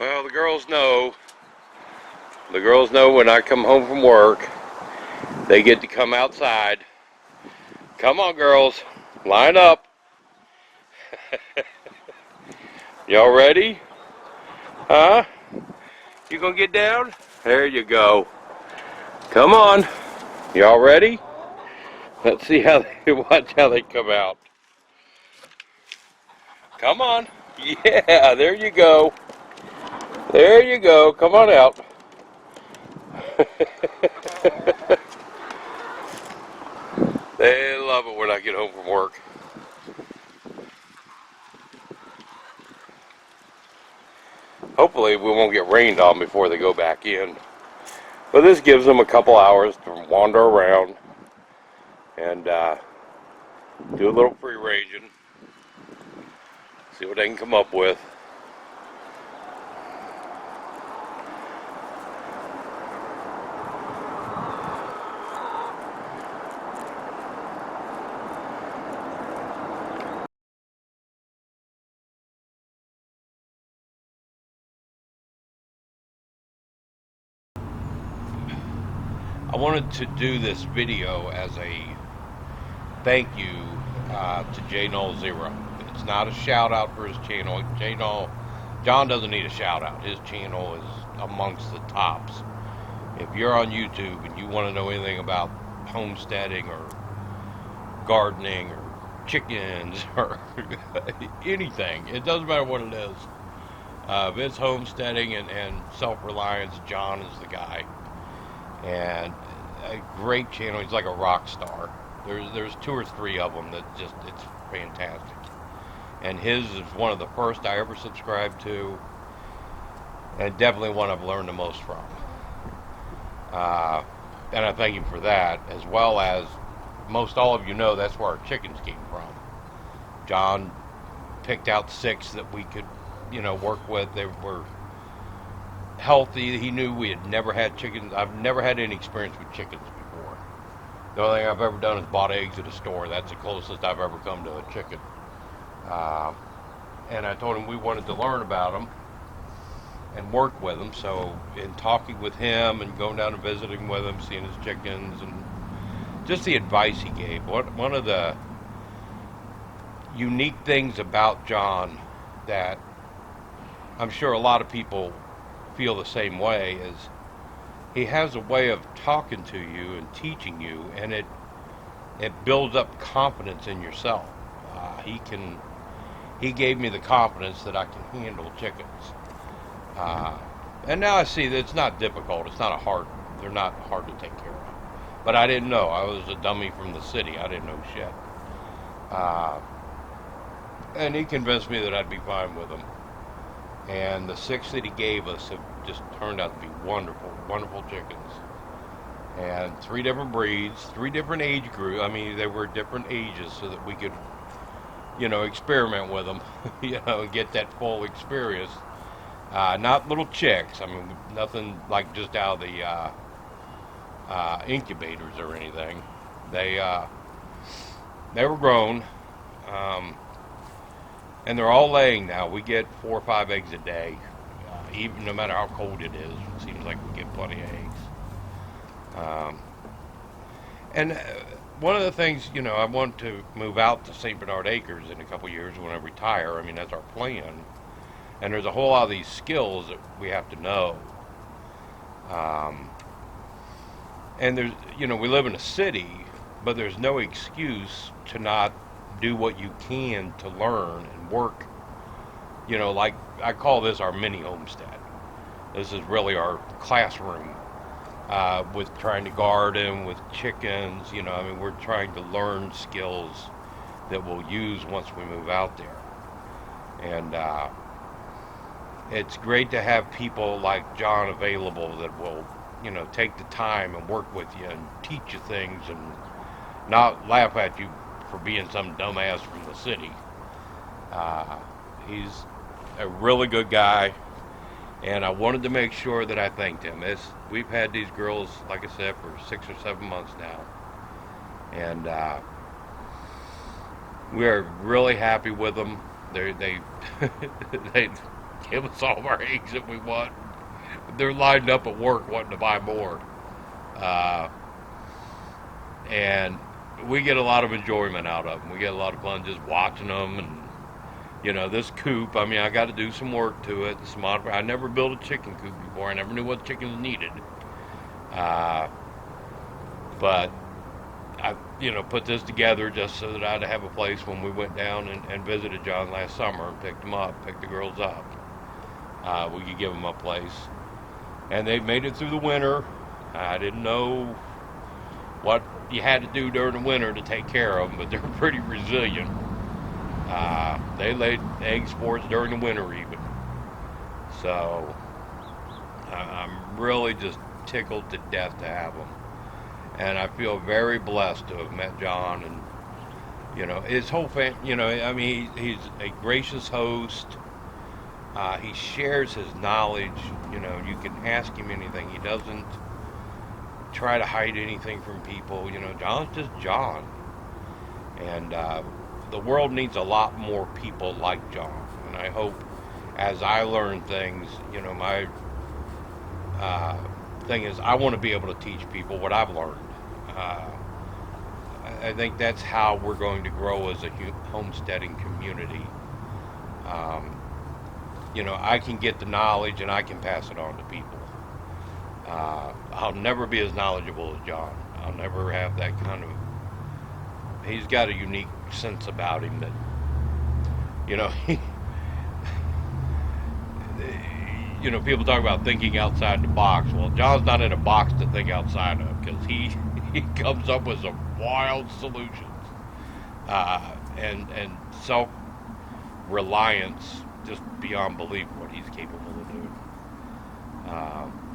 Well, the girls know. The girls know when I come home from work, they get to come outside. Come on, girls. Line up. Y'all ready? Huh? You gonna get down? There you go. Come on. Y'all ready? Let's see how they watch how they come out. Come on. Yeah, there you go. There you go. Come on out. They love it when I get home from work. Hopefully we won't get rained on before they go back in. But this gives them a couple hours to wander around and do a little free ranging. See what they can come up with. I wanted to do this video as a thank you to jnull0. It's not a shout out for his channel. John doesn't need a shout out. His channel is amongst the tops. If you're on YouTube and you want to know anything about homesteading or gardening or chickens or anything, it doesn't matter what it is. If it's homesteading and self-reliance, John is the guy. And a great channel. He's like a rock star. There's 2 or 3 of them that just, it's fantastic. And his is one of the first I ever subscribed to, and definitely one I've learned the most from. And I thank him for that, as well as most all of you know that's where our chickens came from. John picked out 6 that we could, work with. They were healthy. He knew we had never had chickens. I've never had any experience with chickens before. The only thing I've ever done is bought eggs at a store. That's the closest I've ever come to a chicken. And I told him we wanted to learn about them and work with them. So in talking with him and going down and visiting with him, seeing his chickens, and just the advice he gave. One of the unique things about John that I'm sure a lot of people feel the same way is he has a way of talking to you and teaching you, and it builds up confidence in yourself. He gave me the confidence that I can handle chickens, and now I see that it's not difficult. It's not they're not hard to take care of. But I didn't know. I was a dummy from the city. I didn't know shit. And he convinced me that I'd be fine with them. And the 6 that he gave us have just turned out to be wonderful, wonderful chickens. And 3 different breeds, 3 different age groups. I mean, they were different ages so that we could, experiment with them, and get that full experience. Not little chicks. I mean, nothing like just out of the incubators or anything. They were grown. And they're all laying now. We get 4 or 5 eggs a day, even no matter how cold it is. It seems like we get plenty of eggs. And one of the things, I want to move out to St. Bernard Acres in a couple years when I retire. I mean, that's our plan. And there's a whole lot of these skills that we have to know. And there's, we live in a city, but there's no excuse to not do what you can to learn and work. Like I call this our mini homestead. This is really our classroom with trying to garden, with chickens. We're trying to learn skills that we'll use once we move out there. And it's great to have people like John available that will, take the time and work with you and teach you things and not laugh at you for being some dumbass from the city. He's a really good guy, and I wanted to make sure that I thanked him. We've had these girls, like I said, for 6 or 7 months now, and we're really happy with them. They give us all of our eggs that we want. They're lined up at work wanting to buy more. Uh, and we get a lot of enjoyment out of them. We get a lot of fun just watching them. And, this coop, I mean, I got to do some work to it. I never built a chicken coop before. I never knew what chickens needed. But I, put this together just so that I'd have a place when we went down and visited John last summer and picked the girls up. We could give them a place. And they made it through the winter. I didn't know what you had to do during the winter to take care of them, but they're pretty resilient. They laid eggs for us during the winter even. So I'm really just tickled to death to have them. And I feel very blessed to have met John and, his whole family. I mean, he's a gracious host. He shares his knowledge. You can ask him anything. He doesn't try to hide anything from people. John's just John. And the world needs a lot more people like John. And I hope as I learn things, my thing is I want to be able to teach people what I've learned. I think that's how we're going to grow as a homesteading community. I can get the knowledge and I can pass it on to people. I'll never be as knowledgeable as John. I'll never have that kind of... He's got a unique sense about him that, people talk about thinking outside the box. Well, John's not in a box to think outside of because he comes up with some wild solutions. And self-reliance just beyond belief what he's capable of doing.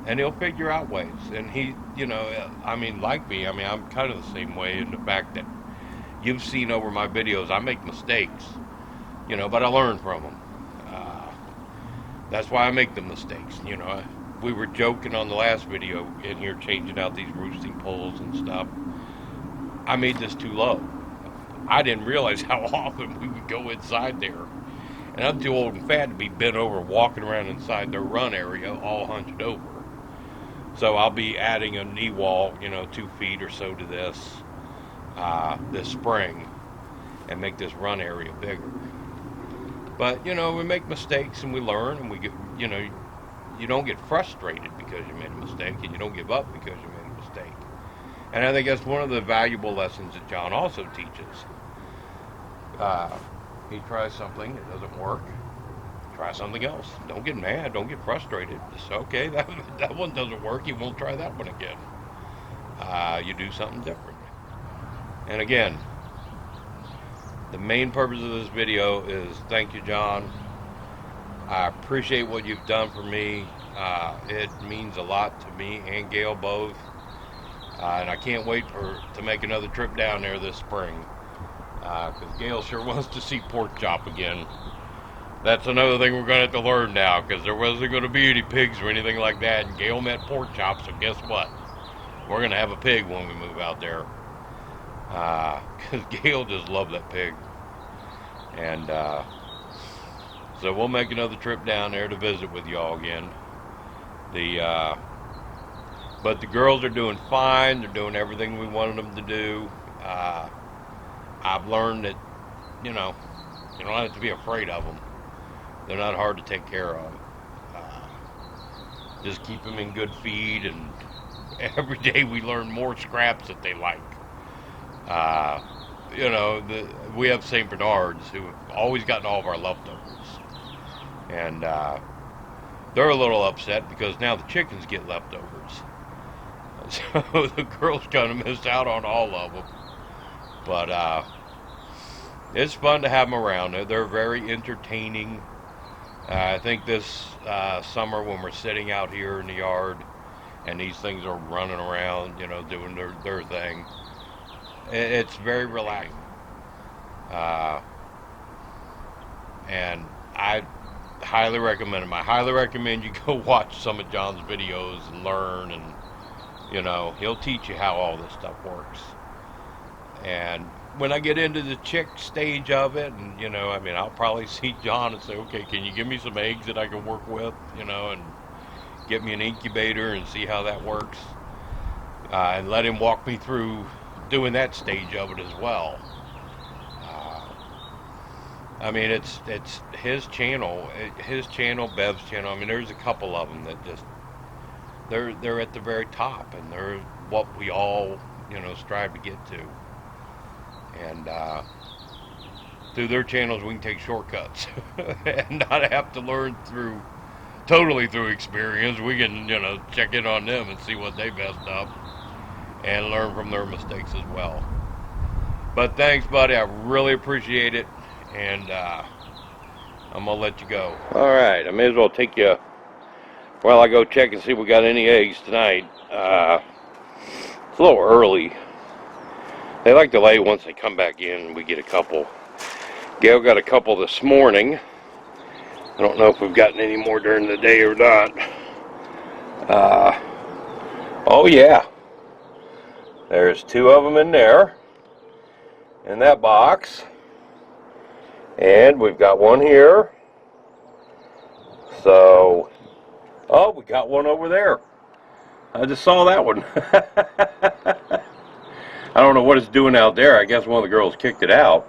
And he'll figure out ways. And he, like me, I'm kind of the same way in the fact that you've seen over my videos, I make mistakes, but I learn from them. That's why I make the mistakes. We were joking on the last video in here, changing out these roosting poles and stuff. I made this too low. I didn't realize how often we would go inside there. And I'm too old and fat to be bent over walking around inside their run area all hunched over. So I'll be adding a knee wall, 2 feet or so to this spring and make this run area bigger. But, we make mistakes and we learn and we get, you don't get frustrated because you made a mistake and you don't give up because you made a mistake. And I think that's one of the valuable lessons that John also teaches. He tries something, it doesn't work. Try something else. Don't get mad. Don't get frustrated. Just, okay, that one doesn't work. You won't try that one again. You do something different. And again, the main purpose of this video is thank you, John. I appreciate what you've done for me. It means a lot to me and Gail both. And I can't wait to make another trip down there this spring. Because Gail sure wants to see pork chop again. That's another thing we're going to have to learn now, because there wasn't going to be any pigs or anything like that, and Gail met pork chop, so guess what? We're going to have a pig when we move out there. Because Gail just loved that pig. And so we'll make another trip down there to visit with y'all again. But the girls are doing fine. They're doing everything we wanted them to do. I've learned that, you don't have to be afraid of them. They're not hard to take care of. Just keep them in good feed, and every day we learn more scraps that they like. We have St. Bernards who have always gotten all of our leftovers. And they're a little upset because now the chickens get leftovers. So the girls kind of missed out on all of them. But it's fun to have them around. They're very entertaining. I think this summer when we're sitting out here in the yard and these things are running around, doing their thing, it's very relaxing. And I highly recommend them. I highly recommend you go watch some of John's videos and learn, and he'll teach you how all this stuff works. And when I get into the chick stage of it, and you know, I mean, I'll probably see John and say, okay, can you give me some eggs that I can work with, you know, and get me an incubator and see how that works, and let him walk me through doing that stage of it as well. I mean, it's his channel, Bev's channel. I mean, there's a couple of them that just they're at the very top, and they're what we all, you know, strive to get to. And through their channels, we can take shortcuts and not have to learn totally through experience. We can, you know, check in on them and see what they messed up and learn from their mistakes as well. But thanks, buddy. I really appreciate it. And I'm going to let you go. All right. I may as well take you while I go check and see if we got any eggs tonight. It's a little early. They like to lay once they come back in. We get a couple. Gail got a couple this morning. I don't know if we've gotten any more during the day or not. Oh yeah. There's 2 of them in there. In that box. And we've got one here. So, oh, we got one over there. I just saw that one. I don't know what it's doing out there. I guess one of the girls kicked it out.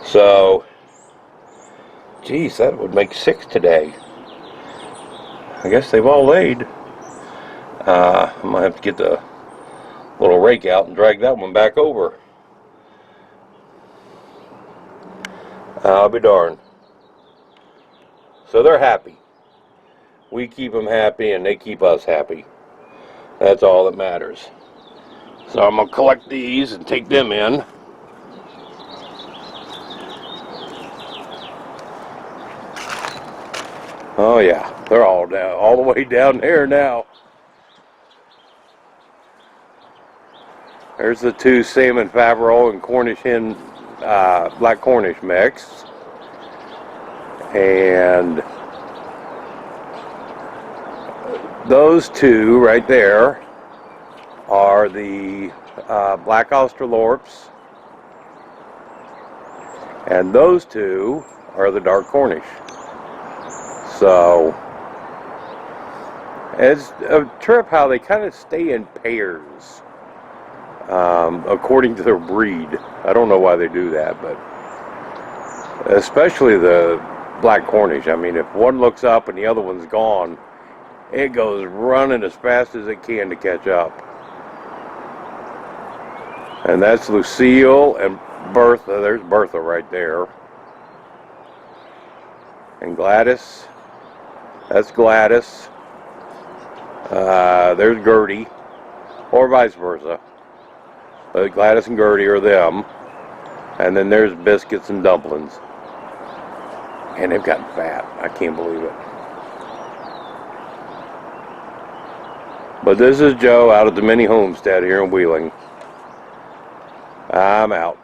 So, geez, that would make 6 today. I guess they've all laid. I might have to get the little rake out and drag that one back over. I'll be darned. So they're happy. We keep them happy and they keep us happy. That's all that matters. So I'm going to collect these and take them in. Oh yeah, they're all down, all the way down there now. There's the 2 salmon Faverolles and Cornish hen, black Cornish mix. And those 2 right there are the black Australorps, and those 2 are the dark Cornish. So it's a trip how they kind of stay in pairs, according to their breed. I don't know why they do that, but especially the black Cornish. I mean, if one looks up and the other one's gone, it goes running as fast as it can to catch up. And that's Lucille and Bertha. There's Bertha right there. And Gladys. That's Gladys. There's Gertie. Or vice versa. Gladys and Gertie are them. And then there's Biscuits and Dumplings. And they've gotten fat. I can't believe it. But this is Joe out at the mini homestead here in Wheeling. I'm out.